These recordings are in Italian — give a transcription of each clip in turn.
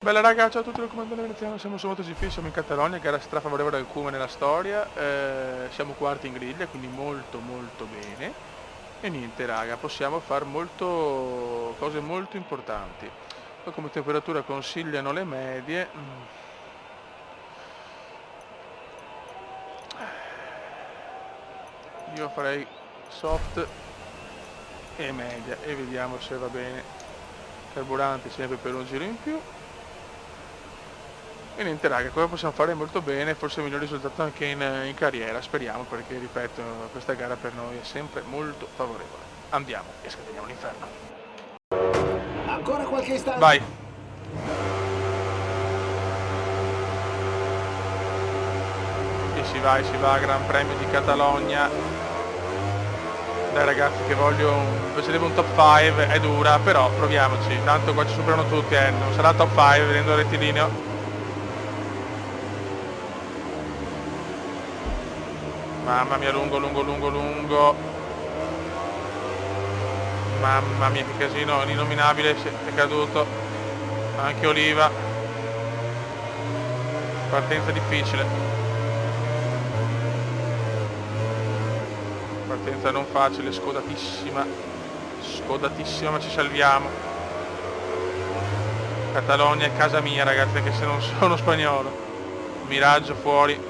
Bella raga, ciao a tutti, il comandante veneziano, siamo su MotoGP, siamo in Catalogna, gara strafavorevole al Cume nella storia, siamo quarti in griglia, quindi molto molto bene. E niente raga, possiamo fare cose molto importanti. Poi come temperatura consigliano le medie. Io farei soft e media e vediamo se va bene. Carburante sempre per un giro in più. E niente raga, come possiamo fare molto bene, forse il miglior risultato anche in carriera, speriamo, perché ripeto, questa gara per noi è sempre molto favorevole. Andiamo e scateniamo l'inferno. Ancora qualche istante. Vai! E si va, Gran Premio di Catalogna. Dai ragazzi che piacerebbe un top 5, è dura, però proviamoci, tanto qua ci superano tutti, non sarà top 5 vedendo il rettilineo. Mamma mia, lungo. Mamma mia, che casino, l'innominabile è caduto. Anche Oliva. Partenza difficile. Partenza non facile, scodatissima. Scodatissima, ma ci salviamo. Catalogna è casa mia, ragazzi, anche se non sono spagnolo. Miraggio fuori.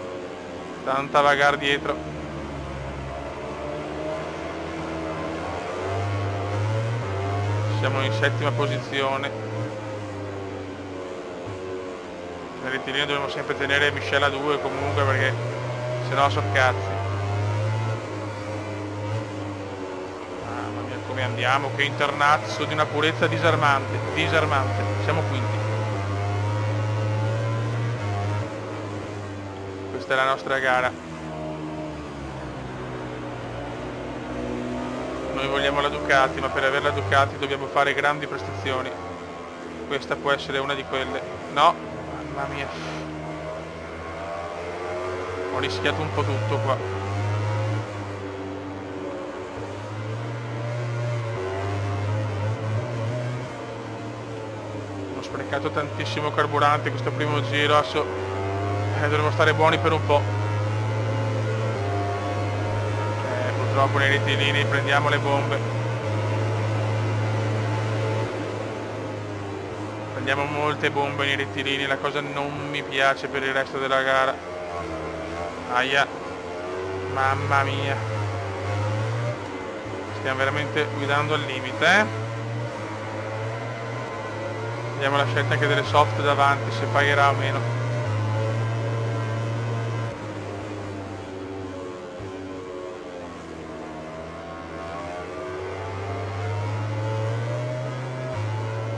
Tanta vagar dietro. Siamo in settima posizione. Nel rettilineo dobbiamo sempre tenere Michel a 2 comunque, perché sennò so cazzi. Mamma mia come andiamo, che internazzo di una purezza disarmante. Siamo quinti. Questa è la nostra gara. Noi vogliamo la Ducati, ma per avere la Ducati dobbiamo fare grandi prestazioni. Questa può essere una di quelle. No, mamma mia. Ho rischiato un po' tutto qua. Ho sprecato tantissimo carburante questo primo giro, adesso dovremmo stare buoni per un po'. Purtroppo nei rettilini prendiamo le bombe. Prendiamo molte bombe nei rettilini, la cosa non mi piace per il resto della gara. Aia, mamma mia. Stiamo veramente guidando al limite, Vediamo la scelta anche delle soft davanti, se pagherà o meno.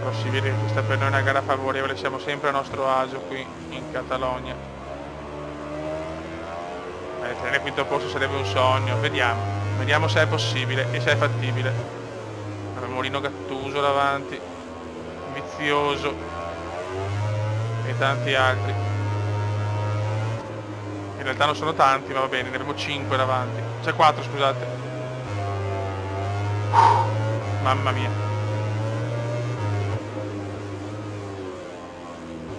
Però si vede che questa per noi è una gara favorevole, siamo sempre a nostro agio qui in Catalogna. Tenere il quinto posto sarebbe un sogno, vediamo se è possibile e se è fattibile. Molino Gattuso davanti, Vizioso e tanti altri. In realtà non sono tanti, ma va bene, ne abbiamo 5 davanti, cioè 4 scusate. Mamma mia.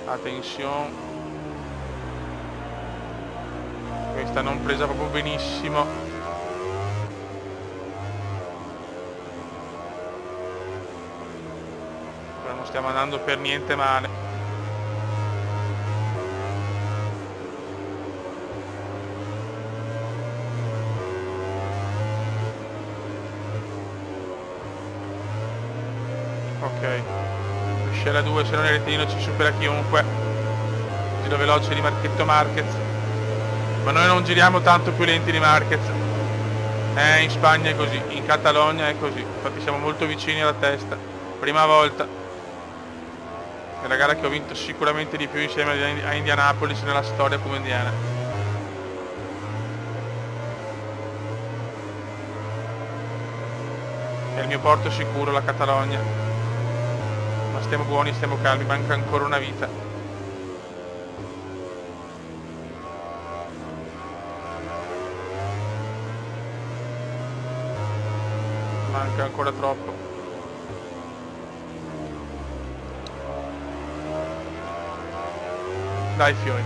Attenzione, questa non presa proprio benissimo. Però non stiamo andando per niente male. Ok, scella 2, se non è rettilineo ci supera chiunque. Giro veloce di Marchetto Marquez, ma noi non giriamo tanto più lenti di Marquez. In Spagna è così, in Catalogna è così, infatti siamo molto vicini alla testa. Prima volta. È la gara che ho vinto sicuramente di più insieme a Indianapolis nella storia come indiana. È il mio porto sicuro, la Catalogna. Ma stiamo buoni, stiamo calmi, manca ancora una vita. Manca ancora troppo. Dai fiori.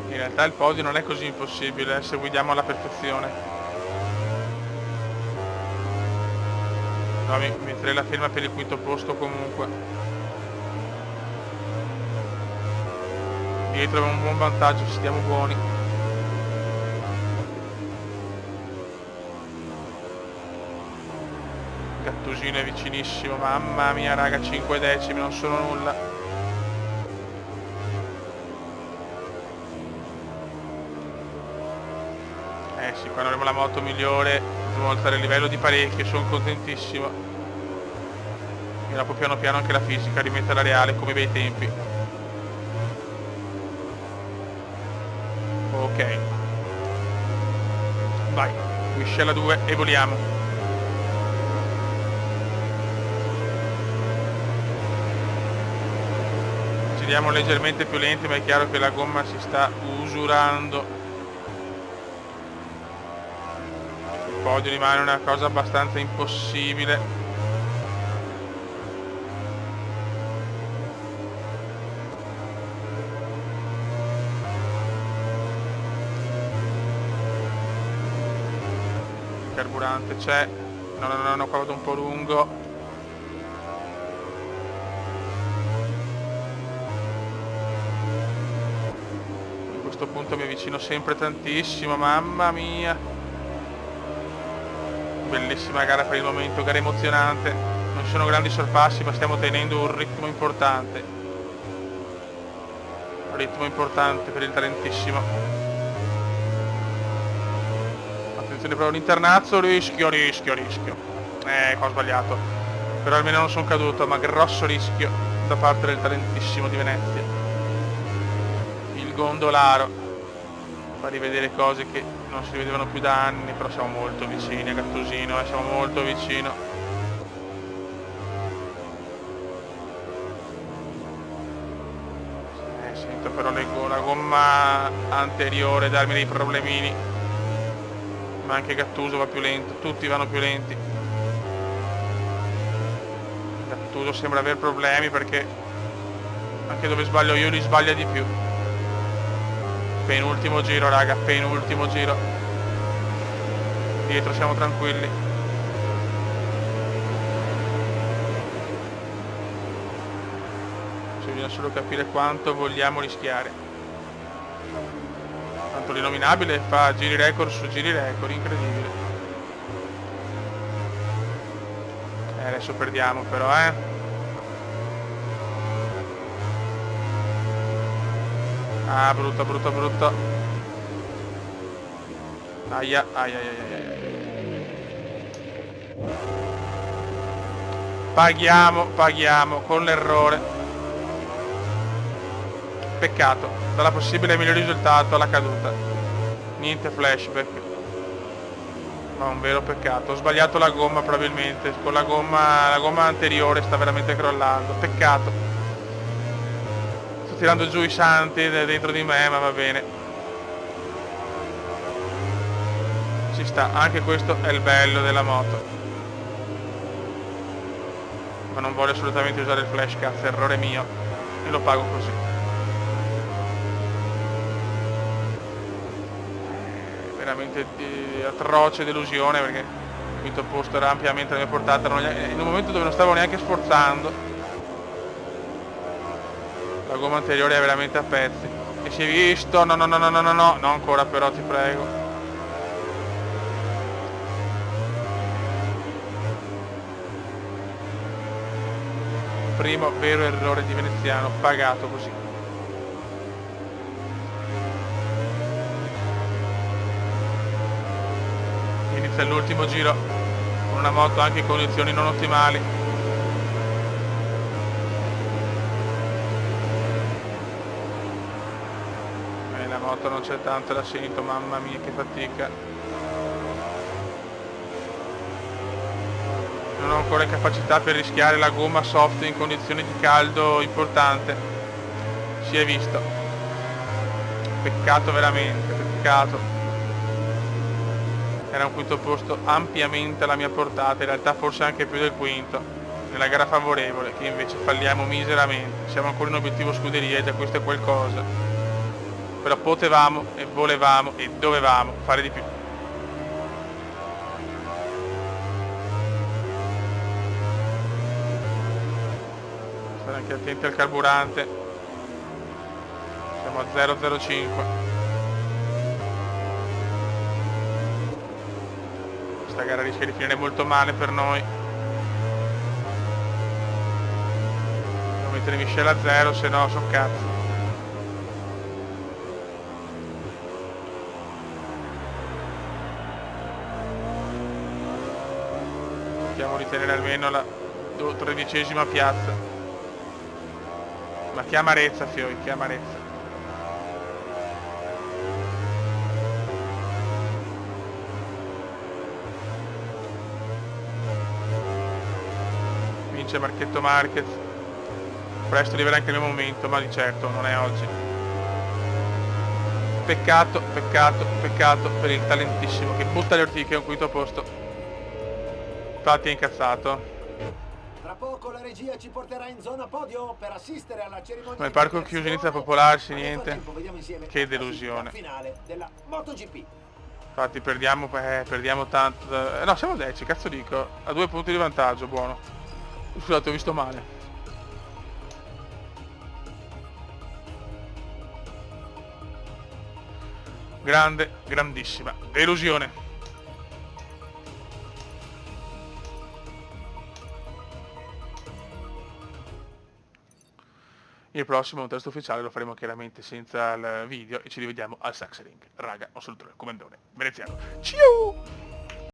In realtà il podio non è così impossibile se guidiamo alla perfezione. No, mi metterei la firma per il quinto posto comunque. Dietro abbiamo un buon vantaggio, stiamo buoni. Gattusino è vicinissimo, mamma mia raga, 5 decimi, non sono nulla. Sì, quando avremo la moto migliore dobbiamo alzare il livello di parecchio, sono contentissimo. E dopo piano piano anche la fisica rimetterla reale come bei tempi. Ok. Vai, miscela 2 e voliamo. Giriamo leggermente più lenti, ma è chiaro che la gomma si sta usurando. Il podio rimane una cosa abbastanza impossibile. Il carburante c'è. No, qua vado un po' lungo. A questo punto mi avvicino sempre tantissimo, mamma mia. Bellissima gara per il momento, gara emozionante, non sono grandi sorpassi ma stiamo tenendo un ritmo importante per il talentissimo. Attenzione però l'internazzo, rischio. Qua ho sbagliato, però almeno non sono caduto, ma grosso rischio da parte del talentissimo di Venezia, il gondolaro. Fa rivedere cose che non si vedevano più da anni, però siamo molto vicini a Gattusino, siamo molto vicino. Sento però la gomma anteriore darmi dei problemini, ma anche Gattuso va più lento, tutti vanno più lenti. Gattuso sembra aver problemi perché anche dove sbaglio io li sbaglia di più. Penultimo giro raga, penultimo giro. Dietro siamo tranquilli. Bisogna solo capire quanto vogliamo rischiare. Tanto l'inominabile fa giri record su giri record, incredibile. Adesso perdiamo però, Ah, brutto. Aia. Paghiamo con l'errore. Peccato, dalla possibile miglior risultato alla caduta. Niente flashback. Ma un vero peccato. Ho sbagliato la gomma probabilmente. Con la gomma anteriore sta veramente crollando. Peccato. Sto tirando giù i santi dentro di me, ma va bene. Ci sta, anche questo è il bello della moto. Ma non voglio assolutamente usare il flash, cazzo, errore mio. E lo pago così. Veramente atroce delusione, perché il quinto posto era ampiamente la mia portata. In un momento dove non stavo neanche sforzando. La gomma anteriore è veramente a pezzi. E si è visto? No, non ancora però, ti prego. Primo vero errore di veneziano, pagato così. Inizia l'ultimo giro con una moto anche in condizioni non ottimali. La moto non c'è tanto, la sento, mamma mia che fatica. Non ho ancora capacità per rischiare la gomma soft in condizioni di caldo importante. Si è visto. Peccato veramente, peccato. Era un quinto posto ampiamente alla mia portata, in realtà forse anche più del quinto. nella gara favorevole, che invece falliamo miseramente. Siamo ancora in obiettivo scuderia e già questo è qualcosa. Però potevamo e volevamo e dovevamo fare di più. Stare anche attenti al carburante. Siamo a 0,05. Questa gara rischia di finire molto male per noi. Devo mettere Michele a 0, se no sono cazzo. Cerchiamo di tenere almeno la 13ª piazza. Ma che amarezza, Fioi, che amarezza. Vince Marchetto Marquez. Presto arriverà anche il mio momento, ma di certo non è oggi. Peccato, peccato, peccato per il talentissimo che butta le ortiche a un quinto posto. Infatti è incazzato. Tra poco la regia ci porterà in zona podio per assistere alla cerimonia. Ma il parco chiuso inizia a popolarsi, niente. Che Che delusione. Finale della MotoGP. Infatti perdiamo tanto. No, siamo 10, cazzo dico. A 2 punti di vantaggio, buono. Scusate, ho visto male. Grande, grandissima delusione. Il prossimo testo ufficiale lo faremo chiaramente senza il video e ci rivediamo al Sachsenring. Raga, un saluto dal comandone veneziano. Ciao!